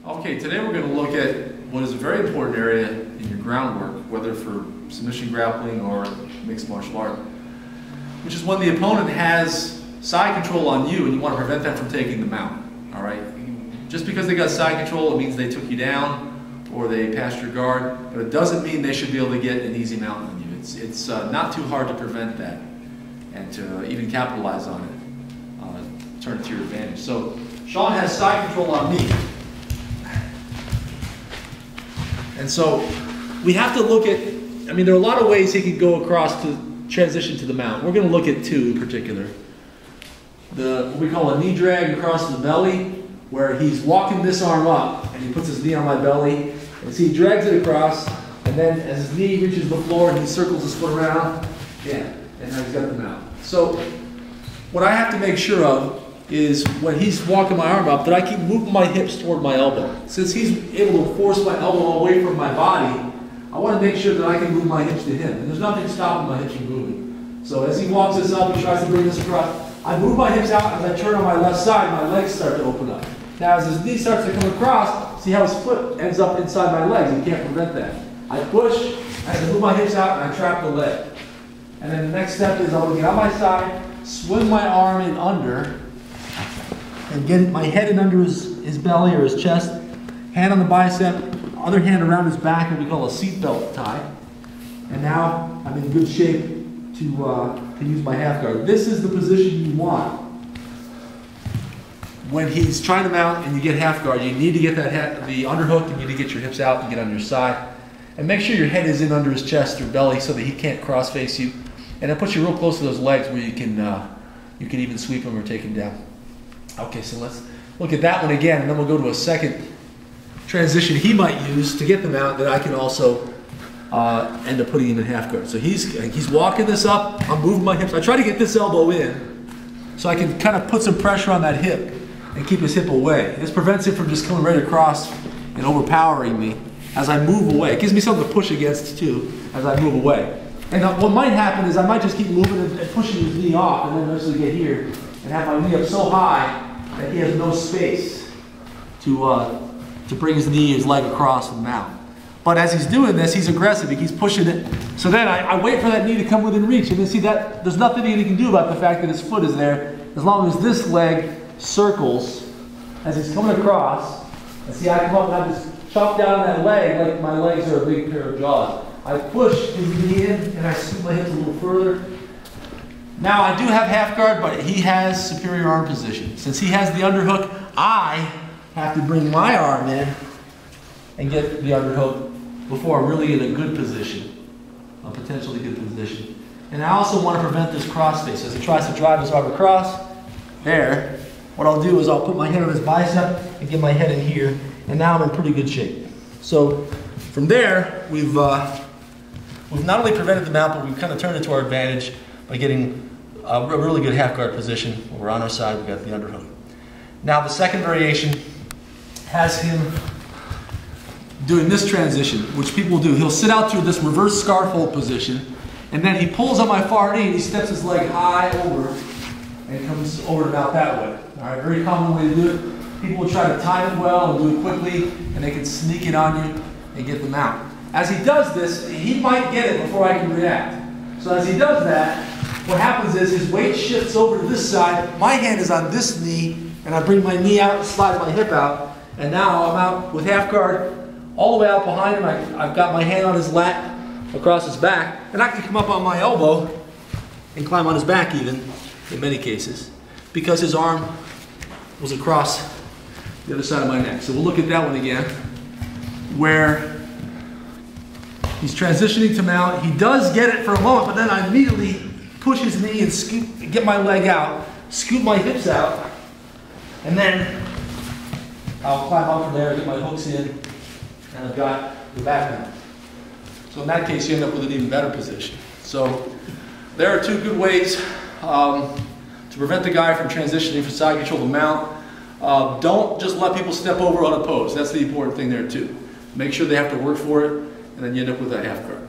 Okay, today we're going to look at what is a very important area in your groundwork, whether for submission grappling or mixed martial art, which is when the opponent has side control on you and you want to prevent them from taking the mount. All right, just because they got side control, it means they took you down or they passed your guard, but it doesn't mean they should be able to get an easy mount on you. It's not too hard to prevent that and to even capitalize on it, turn it to your advantage. So Sean has side control on me. And so we have to look at, I mean, there are a lot of ways he can go across to transition to the mount. We're going to look at two in particular. What we call a knee drag across the belly, where he's walking this arm up and he puts his knee on my belly, and see, he drags it across, and then as his knee reaches the floor, he circles his foot around, yeah, and now he's got the mount. So what I have to make sure of is when he's walking my arm up that I keep moving my hips toward my elbow. Since he's able to force my elbow away from my body, I want to make sure that I can move my hips to him. And there's nothing stopping my hips from moving. So as he walks this up, he tries to bring this across, I move my hips out. As I turn on my left side, my legs start to open up. Now as his knee starts to come across, see how his foot ends up inside my legs. You can't prevent that. I push, I move my hips out, and I trap the leg. And then the next step is I'll get on my side, swing my arm in under, and get my head in under his belly or his chest, hand on the bicep, other hand around his back, what we call a seatbelt tie. And now I'm in good shape to use my half guard. This is the position you want. When he's trying to mount and you get half guard, you need to get the underhook, you need to get your hips out and get on your side. And make sure your head is in under his chest or belly so that he can't cross face you. And that puts you real close to those legs where you can even sweep him or take him down. Okay, so let's look at that one again, and then we'll go to a second transition he might use to get them out that I can also end up putting him in half guard. So he's walking this up, I'm moving my hips. I try to get this elbow in so I can kind of put some pressure on that hip and keep his hip away. This prevents him from just coming right across and overpowering me as I move away. It gives me something to push against too as I move away. And what might happen is I might just keep moving and pushing his knee off and then eventually get here and have my knee up so high that he has no space to bring his knee, his leg across and mount. But as he's doing this, he's aggressive, he's pushing it. So then I wait for that knee to come within reach, and then see that there's nothing he can do about the fact that his foot is there, as long as this leg circles as he's coming across. And see, I come up and I just chop down that leg like my legs are a big pair of jaws. I push his knee in and I scoop my hips a little further. Now I do have half guard, but he has superior arm position. Since he has the underhook, I have to bring my arm in and get the underhook before I'm really in a good position, a potentially good position. And I also want to prevent this cross face. As he tries to drive his arm across, there, what I'll do is I'll put my hand on his bicep and get my head in here, and now I'm in pretty good shape. So from there, we've not only prevented the mount, but we've kind of turned it to our advantage by getting a really good half guard position. We're on our side, we've got the underhook. Now the second variation has him doing this transition, which people do. He'll sit out through this reverse scarf hold position, and then he pulls on my far knee and he steps his leg high over and comes over and out that way. All right, very common way to do it. People will try to time it well and do it quickly, and they can sneak it on you and get them out. As he does this, he might get it before I can react. So as he does that, what happens is his weight shifts over to this side, my hand is on this knee, and I bring my knee out and slide my hip out, and now I'm out with half guard all the way out behind him. I've got my hand on his lat across his back, and I can come up on my elbow and climb on his back even, in many cases, because his arm was across the other side of my neck. So we'll look at that one again, where he's transitioning to mount. He does get it for a moment, but then I immediately push his knee and scoop, get my leg out, scoop my hips out, and then I'll climb up from there, get my hooks in, and I've got the back mount. So in that case, you end up with an even better position. So there are two good ways to prevent the guy from transitioning from side control to mount. Don't just let people step over on a pose. That's the important thing there too. Make sure they have to work for it, and then you end up with a half guard.